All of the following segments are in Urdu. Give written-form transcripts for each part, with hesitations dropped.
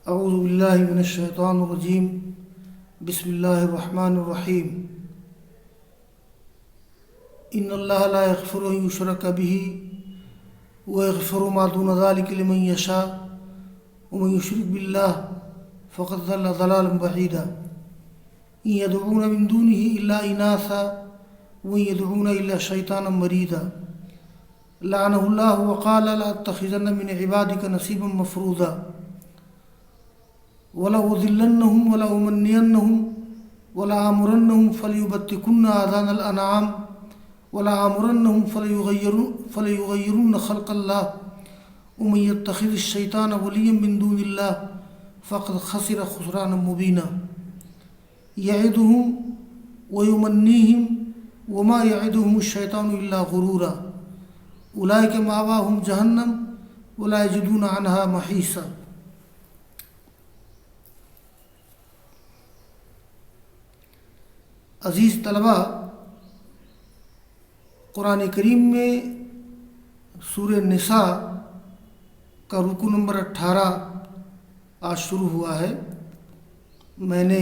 اعوذ باللہ من الشیطان الرجیم بسم اللہ الرحمن الرحیم ان اللہ لا یغفر ان یشرک بہ ویغفر ما دون ذلک لمن یشاء ومن یشرک باللہ فقد ضل ضلالا بعیدا ان یدعون من دونہ الا اناثا وان یدعون الا شیطانا مریدا لعنہ اللہ وقال لأتخذن من عبادک نصیبا مفروضا وَلَأُضِلَّنَّهُمْ وَلَأُمَنِّيَنَّهُمْ وَلَآمُرَنَّهُمْ فَلْيُبَتِّكُنَّ آذَانَ الْأَنْعَامِ وَلَآمُرَنَّهُمْ فَلَيُغَيِّرُنَّ خَلْقَ اللَّهِ وَمَن يَتَّخِذِ الشَّيْطَانَ وَلِيًّا مِّن دُونِ اللَّهِ فَقَدْ خَسِرَ خُسْرَانًا مُّبِينًا يَعِدُهُمْ وَيُمَنِّيهِمْ وَمَا يَعِدُهُمُ الشَّيْطَانُ إِلَّا غُرُورًا أُولَٰئِكَ مَأْوَاهُمْ جَهَنَّمُ وَلَا يَجِدُونَ عَنْهَا مَحِيصًا۔ عزیز طلباء، قرآن کریم میں سورہ نساء کا رکوع نمبر 18 آج شروع ہوا ہے۔ میں نے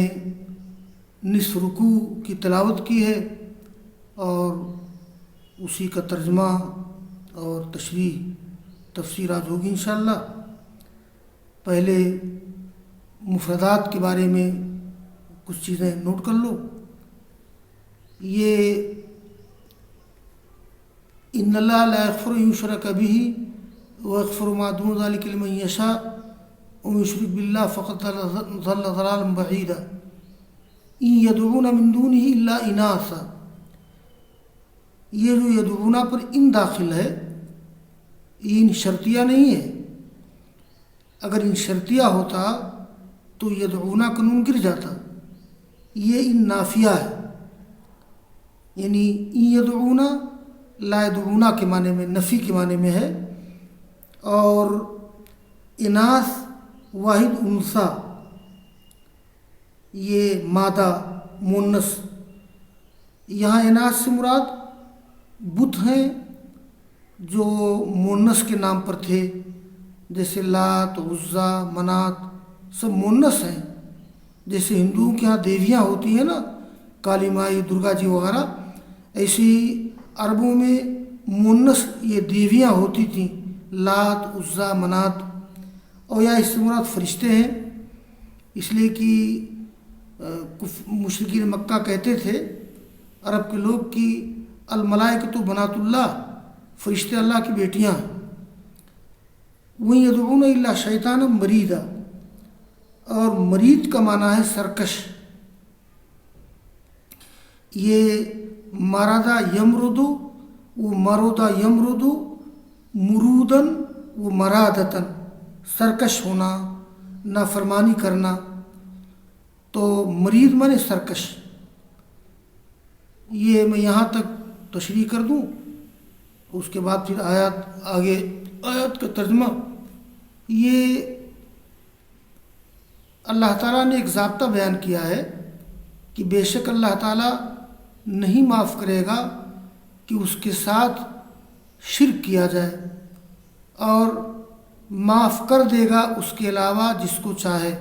نصف رکوع کی تلاوت کی ہے اور اسی کا ترجمہ اور تشریح تفسیر آج ہوگی انشاءاللہ۔ پہلے مفردات کے بارے میں کچھ چیزیں نوٹ کر لو۔ یہ ان اللہ لا یغفر ان یشرک بہ ویغفر ما دون ذلک لمن یشاء ومن یشرک باللہ فقد ضل ضلالا بعیدا ان یدعون من دونہ الا اناثا۔ یہ جو یدعون پر ان داخل ہے، یہ ان شرطیہ نہیں ہے۔ اگر ان شرطیہ ہوتا تو یدعون کا نون گر جاتا۔ یہ ان نافیہ ہے، یعنی یدعون لا یدعون کے معنی میں، نفی کے معنی میں ہے، اور اناث واحد انثا، یہ مادہ مونس۔ یہاں اناث سے مراد بت ہیں جو مونس کے نام پر تھے، جیسے لات، عزا، منات، سب مونس ہیں۔ جیسے ہندوؤں کے ہاں دیویاں ہوتی ہیں نا، کالی مائی، درگا جی وغیرہ، ایسی عربوں میں مونس یہ دیویاں ہوتی تھیں، لات، عزا، منات۔ اور یا اس سے مراد فرشتے ہیں، اس لیے کہ مشرکین مکہ کہتے تھے عرب کے لوگ کہ الملائکۃ بنات اللہ، فرشتے اللہ کی بیٹیاں ہیں۔ وَإِن يَدْعُونَ إِلَّا شَيْطَانًا مَرِيدًا، اور مرید کا معنی ہے سرکش۔ یہ مرادہ یمردو و مرودہ یمردو مرودن و مرادتن، سرکش ہونا، نافرمانی کرنا۔ تو مرید مانے سرکش۔ یہ میں یہاں تک تشریح کر دوں، اس کے بعد پھر آیات کا ترجمہ۔ یہ اللہ تعالیٰ نے ایک ضابطہ بیان کیا ہے کہ بے شک اللہ تعالیٰ نہیں معاف کرے گا کہ اس کے ساتھ شرک کیا جائے، اور معاف کر دے گا اس کے علاوہ جس کو چاہے۔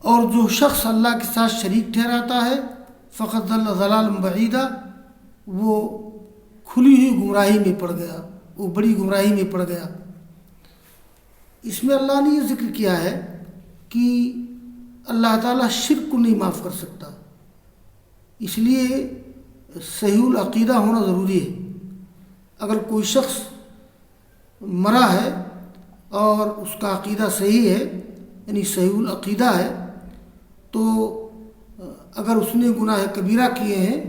اور جو شخص اللہ کے ساتھ شریک ٹھہراتا ہے فقط ضل ضلالا بعیدا، وہ کھلی ہوئی گمراہی میں پڑ گیا، وہ بڑی گمراہی میں پڑ گیا۔ اس میں اللہ نے یہ ذکر کیا ہے کہ اللہ تعالیٰ شرک کو نہیں معاف کر سکتا، اس لیے صحیح العقیدہ ہونا ضروری ہے۔ اگر کوئی شخص مرا ہے اور اس کا عقیدہ صحیح ہے، یعنی صحیح العقیدہ ہے، تو اگر اس نے گناہ کبیرہ کیے ہیں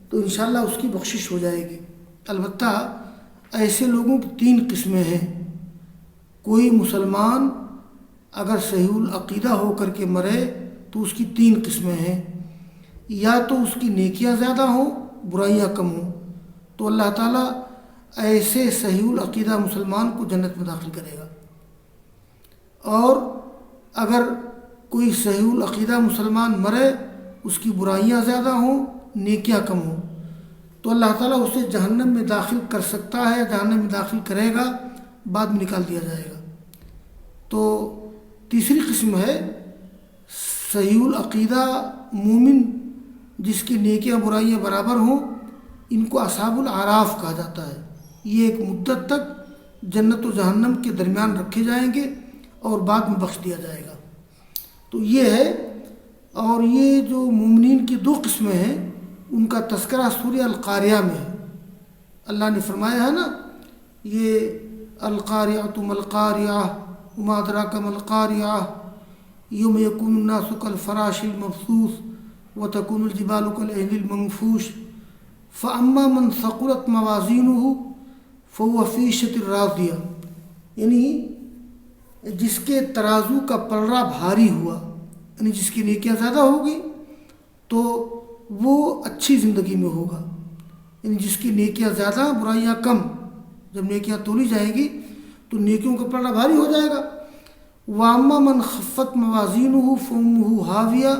تو انشاءاللہ اس کی بخشش ہو جائے گی۔ البتہ ایسے لوگوں کی 3 قسمیں ہیں۔ کوئی مسلمان اگر صحیح العقیدہ ہو کر کے مرے تو اس کی 3 قسمیں ہیں۔ یا تو اس کی نیکیاں زیادہ ہوں، برائیاں کم ہوں، تو اللہ تعالیٰ ایسے صحیح العقیدہ مسلمان کو جنت میں داخل کرے گا۔ اور اگر کوئی صحیح العقیدہ مسلمان مرے، اس کی برائیاں زیادہ ہوں، نیکیاں کم ہوں، تو اللہ تعالیٰ اسے جہنم میں داخل کر سکتا ہے، جہنم میں داخل کرے گا، بعد میں نکال دیا جائے گا۔ تو تیسری قسم ہے صحیح العقیدہ مومن جس کی نیکیاں برائیاں برابر ہوں، ان کو اصحاب الاعراف کہا جاتا ہے۔ یہ ایک مدت تک جنت و جہنم کے درمیان رکھے جائیں گے اور بعد میں بخش دیا جائے گا۔ تو یہ ہے، اور یہ جو مومنین کی دو قسمیں ہیں ان کا تذکرہ سورہ القاریہ میں ہے۔ اللہ نے فرمایا ہے نا، یہ القاریہ ما القاریہ وما ادراک ما القاریہ یوم یکون الناس کالفراش المبثوث وتکون الجبال کالعہن المنفوش فاما من ثقلت موازینہ فهو فی عیشۃ راضیہ، یعنی جس کے ترازو کا پلڑا بھاری ہوا، یعنی جس کی نیکیاں زیادہ ہوگی تو وہ اچھی زندگی میں ہوگا، یعنی جس کی نیکیاں زیادہ برائیاں کم، جب نیکیاں تولی جائیں گی تو نیکیوں کا پلڑا بھاری ہو جائے گا۔ وَأَمَّا مَنْ خَفَّتْ مَوَازِينُهُ فَأُمُّهُ هَاوِيَةٌ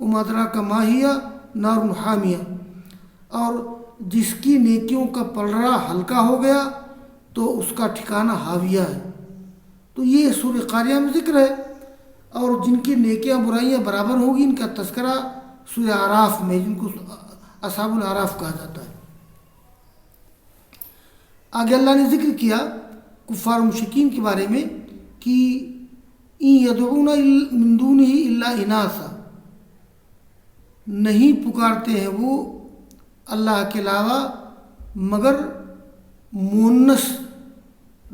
وَمَا أَدْرَاكَ مَا هِيَهْ نَارٌ حَامِيَةٌ، اور جس کی نیکیوں کا پلڑا ہلکا ہو گیا تو اس کا ٹھکانہ حاویہ ہے۔ تو یہ سورہ قاریہ میں ذکر ہے، اور جن کی نیکیاں برائیاں برابر ہوگی ان کا تذکرہ سورہ اعراف میں، جن کو اصحاب الاعراف کہا جاتا ہے۔ آگے اللہ نے ذکر کیا کفار و مشرکین کے بارے میں کہ ان یدعون من دونہ الا اناثا، نہیں پکارتے ہیں وہ اللہ کے علاوہ مگر مونس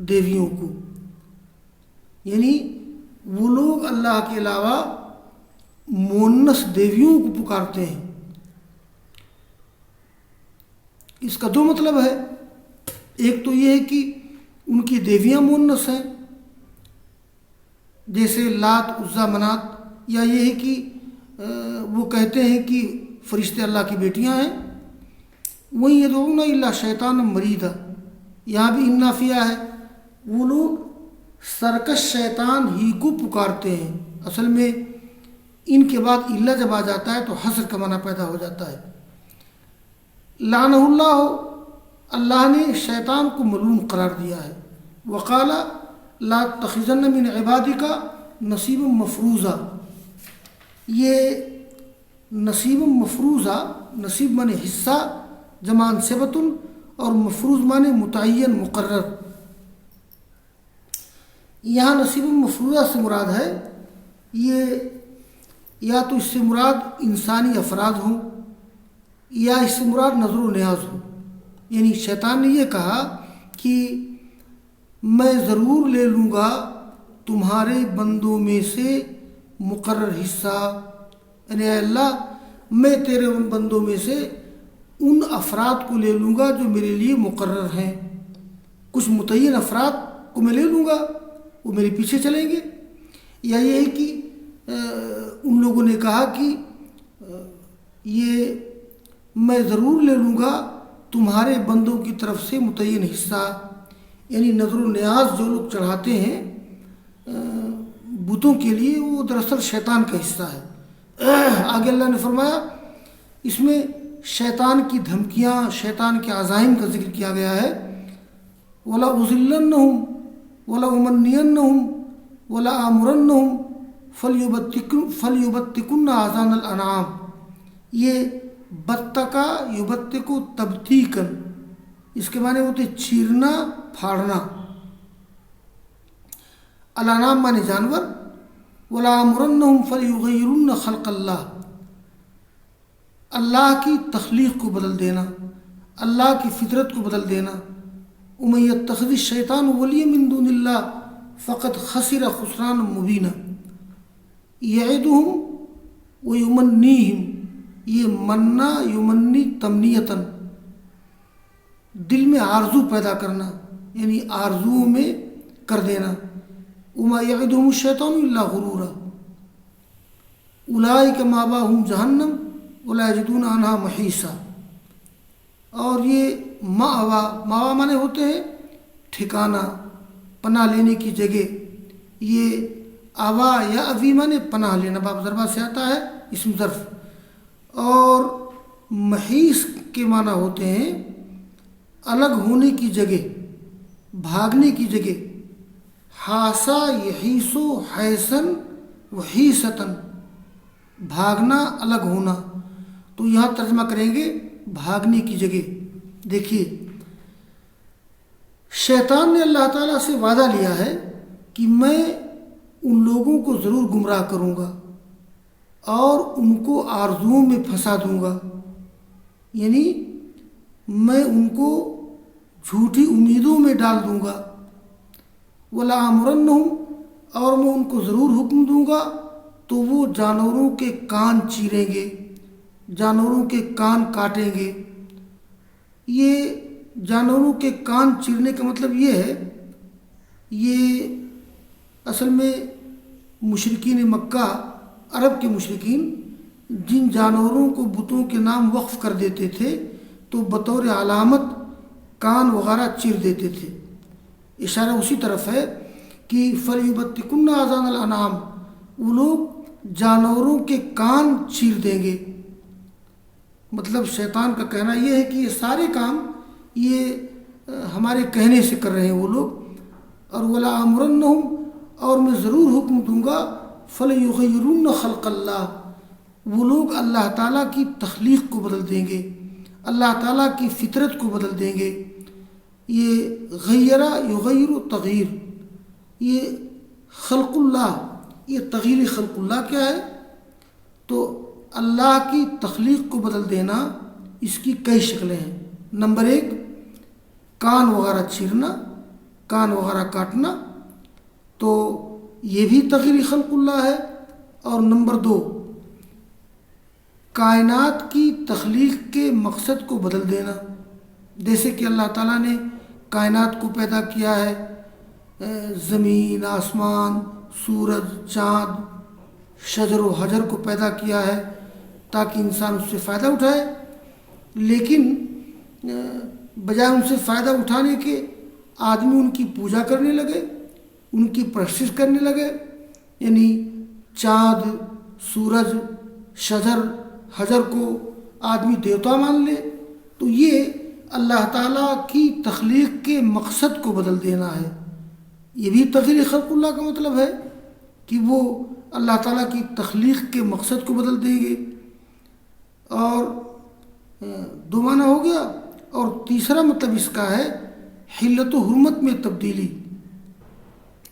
دیویوں کو، یعنی وہ لوگ اللہ کے علاوہ مونس دیویوں کو پکارتے ہیں۔ اس کا دو مطلب ہے، ایک تو یہ ہے کہ ان کی دیویاں مونس ہیں جیسے لات عزا منات، یا یہ ہے کہ وہ کہتے ہیں کہ فرشتے اللہ کی بیٹیاں ہیں۔ وہیں یدعون الا شیطانا مریدا، یہاں بھی ان نافیہ ہے، وہ لوگ سرکش شیطان ہی کو پکارتے ہیں۔ اصل میں ان کے بعد الا جب آ جاتا ہے تو حصر کا معنی پیدا ہو جاتا ہے۔ لعنہ اللہ، اللہ نے شیطان کو ملعون قرار دیا ہے۔ وقال لا تتخذن من عبادک نصیبا مفروضا، یہ نصیب مفروضہ، نصیب مانے حصہ جمع انصبۃ، اور مفروض مانے متعین مقرر۔ یہاں نصیب مفروضہ سے مراد ہے، یہ یا تو اس سے مراد انسانی افراد ہوں یا اس سے مراد نظر و نیاز ہو۔ یعنی شیطان نے یہ کہا کہ میں ضرور لے لوں گا تمہارے بندوں میں سے مقرر حصہ، یعنی اے اللہ میں تیرے ان بندوں میں سے ان افراد کو لے لوں گا جو میرے لیے مقرر ہیں، کچھ متعین افراد کو میں لے لوں گا، وہ میرے پیچھے چلیں گے۔ یا یہ ہے کہ ان لوگوں نے کہا کہ یہ میں ضرور لے لوں گا تمہارے بندوں کی طرف سے متعین حصہ، یعنی نظر و نیاز جو لوگ چڑھاتے ہیں بتوں کے لیے، وہ دراصل شیطان کا حصہ ہے۔ آگے اللہ نے فرمایا اس میں شیطان کی دھمکیاں، شیطان کے عزائم کا ذکر کیا گیا ہے۔ وَلَا أُضِلَّنَّهُمْ وَلَا أُمَنِّيَنَّهُمْ وَلَا آمُرَنَّهُمْ فَلْيُبَتِّكُنَّ آذَانَ الْأَنْعَامِ، یہ بتکا یبتکو تبتیکن، اس کے معنی ہوتے چیرنا پھاڑنا، الانعام معنی جانور، وَلَا آمُرَنَّهُمْ فَلْيُغَيِّرُنَّ خَلْقَ اللَّهِ، اللہ کی تخلیق کو بدل دینا، اللہ کی فطرت کو بدل دینا۔ وَمَن يَتَّخِذِ الشَّيْطَانَ وَلِيًّا مِن دُونِ اللَّهِ فَقَدْ خَسِرَ خُسْرَانًا مُبِينًا۔ يَعِدُهُمْ وَيُمَنِّيهِمْ، یہ مننا یمنی تمنیتاً، دل میں آرزو پیدا کرنا، یعنی آرزوؤں میں کر دینا۔ وَمَا يَعِدُهُمُ الشَّيْطَانُ إِلَّا غُرُورًا أُولَٰئِكَ مَأْوَاهُمْ جَهَنَّمُ وَلَا يَجِدُونَ عَنْهَا مَحِيصًا، اور یہ ماوا مانے ہوتے ہیں ٹھکانہ، پناہ لینے کی جگہ۔ یہ آوا یا اوی مانے پناہ لینا، باب ضربہ سے آتا ہے اسم ظرف، اور محیص کے معنی ہوتے ہیں الگ ہونے کی جگہ، بھاگنے کی جگہ۔ حاسا یحیسو حیسن و حیستن، بھاگنا الگ ہونا، تو یہاں ترجمہ کریں گے بھاگنے کی جگہ۔ دیکھیے شیطان نے اللہ تعالیٰ سے وعدہ لیا ہے کہ میں ان لوگوں کو ضرور گمراہ کروں گا اور ان کو آرزوؤں میں پھنسا دوں گا، یعنی میں ان کو جھوٹی امیدوں میں ڈال دوں گا۔ وَلَآمُرَنَّهُمْ، اور میں ان کو ضرور حکم دوں گا تو وہ جانوروں کے کان چیریں گے، جانوروں کے کان کاٹیں گے۔ یہ جانوروں کے کان چیرنے کا مطلب یہ ہے، یہ اصل میں مشرکین مکہ، عرب کے مشرکین جن جانوروں کو بتوں کے نام وقف کر دیتے تھے تو بطور علامت کان وغیرہ چیر دیتے تھے۔ اشارہ اسی طرف ہے کہ فَلْيُبَتِّكُنَّ آذَانَ الْأَنْعَامِ، وہ لوگ جانوروں کے کان چیر دیں گے۔ مطلب شیطان کا کہنا یہ ہے کہ یہ سارے کام یہ ہمارے کہنے سے کر رہے ہیں وہ لوگ۔ اور وَلَآمُرَنَّهُمْ، اور میں ضرور حکم دوں گا، فَلَيُغَيِّرُنَّ خَلْقَ اللَّهِ، وہ لوگ اللہ تعالیٰ کی تخلیق کو بدل دیں گے، اللہ تعالیٰ کی فطرت کو بدل دیں گے۔ یہ غیرہ یغیر تغیر، یہ خلق اللہ، یہ تغیر خلق اللہ کیا ہے؟ تو اللہ کی تخلیق کو بدل دینا، اس کی کئی شکلیں ہیں۔ نمبر 1 کان وغیرہ چیرنا، کان وغیرہ کاٹنا، تو یہ بھی تغیر خلق اللہ ہے۔ اور نمبر 2 کائنات کی تخلیق کے مقصد کو بدل دینا، جیسے کہ اللہ تعالیٰ نے کائنات کو پیدا کیا ہے، زمین، آسمان، سورج، چاند، شجر و حجر کو پیدا کیا ہے تاکہ انسان اس سے فائدہ اٹھائے، لیکن بجائے ان سے فائدہ اٹھانے کے آدمی ان کی پوجا کرنے لگے، ان کی پرستش کرنے لگے، یعنی چاند، سورج، شجر، حجر کو آدمی دیوتا مان لے، تو یہ اللہ تعالیٰ کی تخلیق کے مقصد کو بدل دینا ہے۔ یہ بھی تغیر خلق اللہ کا مطلب ہے کہ وہ اللہ تعالیٰ کی تخلیق کے مقصد کو بدل دیں گے۔ اور 2 معنی ہو گیا۔ اور تیسرا مطلب اس کا ہے حلت و حرمت میں تبدیلی،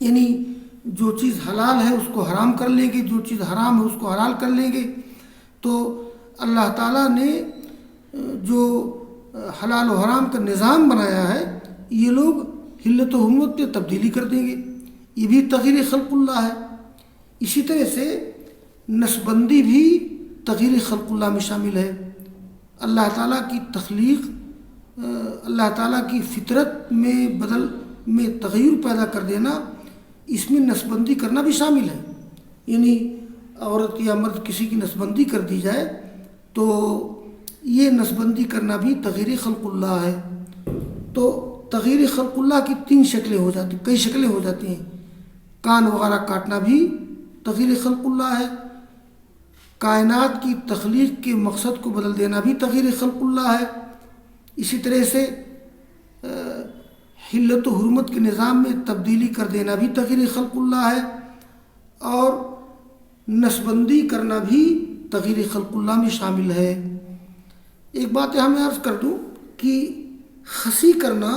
یعنی جو چیز حلال ہے اس کو حرام کر لیں گے، جو چیز حرام ہے اس کو حلال کر لیں گے۔ تو اللہ تعالیٰ نے جو حلال و حرام کا نظام بنایا ہے، یہ لوگ حلت و حرمت میں تبدیلی کر دیں گے، یہ بھی تغیر خلق اللہ ہے۔ اسی طرح سے نسبندی بھی تغیر خلق اللہ میں شامل ہے۔ اللہ تعالیٰ کی تخلیق، اللہ تعالیٰ کی فطرت میں تغیر پیدا کر دینا، اس میں نسبندی کرنا بھی شامل ہے، یعنی عورت یا مرد کسی کی نسبندی کر دی جائے تو یہ نسبندی کرنا بھی تغیر خلق اللہ ہے۔ تو تغیر خلق اللہ کی 3 شکلیں ہو جاتی، کئی شکلیں ہو جاتی ہیں۔ کان وغیرہ کاٹنا بھی تغیر خلق اللہ ہے، کائنات کی تخلیق کے مقصد کو بدل دینا بھی تغیر خلق اللہ ہے، اسی طرح سے حلت و حرمت کے نظام میں تبدیلی کر دینا بھی تغیر خلق اللہ ہے، اور نسبندی کرنا بھی تغیر خلق اللہ میں شامل ہے۔ ایک بات یہاں میں عرض کر دوں کہ خسی کرنا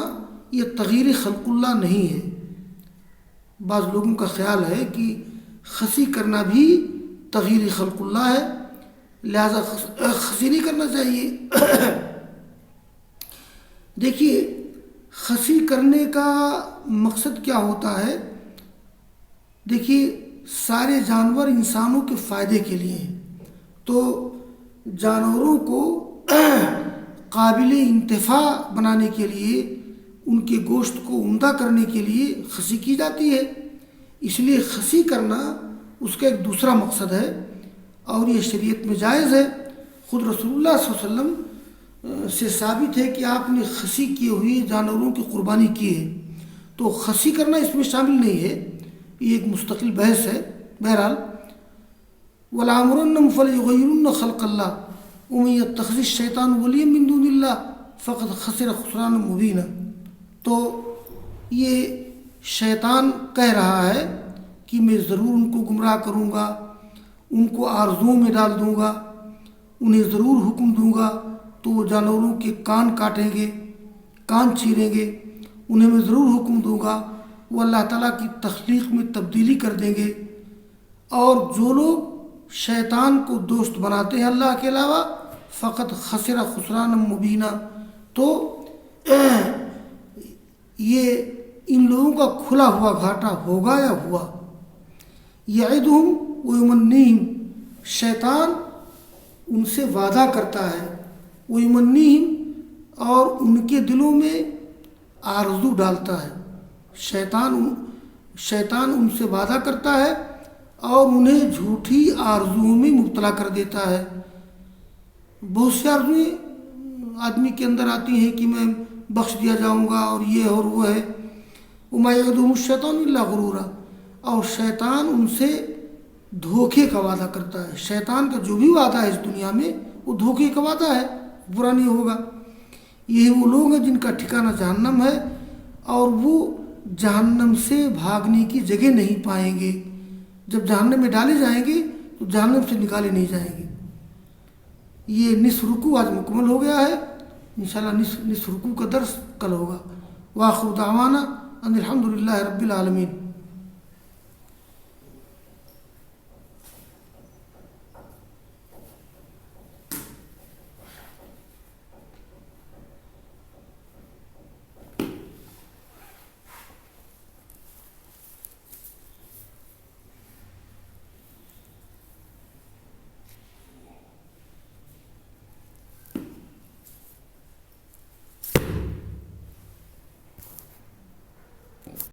یہ تغیر خلق اللہ نہیں ہے۔ بعض لوگوں کا خیال ہے کہ خسی کرنا بھی تغیر خلق اللہ ہے، لہذا خسی نہیں کرنا چاہیے۔ دیکھیے خسی کرنے کا مقصد کیا ہوتا ہے؟ دیکھیے سارے جانور انسانوں کے فائدے کے لیے ہیں، تو جانوروں کو قابل انتفاع بنانے کے لیے، ان کے گوشت کو عمدہ کرنے کے لیے خسی کی جاتی ہے، اس لیے خسی کرنا اس کا ایک دوسرا مقصد ہے، اور یہ شریعت میں جائز ہے۔ خود رسول اللہ صلی اللہ علیہ وسلم سے ثابت ہے کہ آپ نے خسی کیے ہوئے جانوروں کی قربانی کی ہے، تو خسی کرنا اس میں شامل نہیں ہے، یہ ایک مستقل بحث ہے۔ بہرحال وَلَآمُرَنَّهُمْ فَلْيُغَيِّرُنَّ خَلْقَ اللَّهِ وَمَن يَتَّخِذِ الشَّيْطَانَ وَلِيًّا مِن دُونِ اللَّهِ فَقَدْ خَسِرَ خُسْرَانًا مُبِينًا۔ تو یہ شیطان کہہ رہا ہے کہ میں ضرور ان کو گمراہ کروں گا، ان کو آرزوؤں میں ڈال دوں گا، انہیں ضرور حکم دوں گا تو وہ جانوروں کے کان کاٹیں گے، کان چیریں گے، انہیں میں ضرور حکم دوں گا، وہ اللہ تعالیٰ کی تخلیق میں تبدیلی کر دیں گے۔ اور جو لوگ شیطان کو دوست بناتے ہیں اللہ کے علاوہ، فقط خسر خسران مبینہ، تو یہ ان لوگوں کا کھلا ہوا گھاٹا ہوگا یا ہوا۔ یعدہم ویمنیہم، شیطان ان سے وعدہ کرتا ہے، ویمنیہم، اور ان کے دلوں میں آرزو ڈالتا ہے۔ شیطان ان سے وعدہ کرتا ہے اور انہیں جھوٹی آرزوؤں میں مبتلا کر دیتا ہے۔ بہت سی آرزویں آدمی کے اندر آتی ہیں کہ میں بخش دیا جاؤں گا اور یہ اور وہ ہے۔ وما یعدہم الشیطان الا غرورا، اور شیطان ان سے دھوکے کا وعدہ کرتا ہے۔ شیطان کا جو بھی وعدہ ہے اس دنیا میں وہ دھوکے کا وعدہ ہے، برا نہیں ہوگا۔ یہی وہ لوگ ہیں جن کا ٹھکانہ جہنم ہے، اور وہ جہنم سے بھاگنے کی جگہ نہیں پائیں گے۔ جب جہنم میں ڈالے جائیں گے تو جہنم سے نکالے نہیں جائیں گے۔ یہ نصف رکوع آج مکمل ہو گیا ہے، انشاءاللہ نصف رکوع کا درس کل ہوگا۔ وآخر دعوانا ان الحمد للہ رب العالمین۔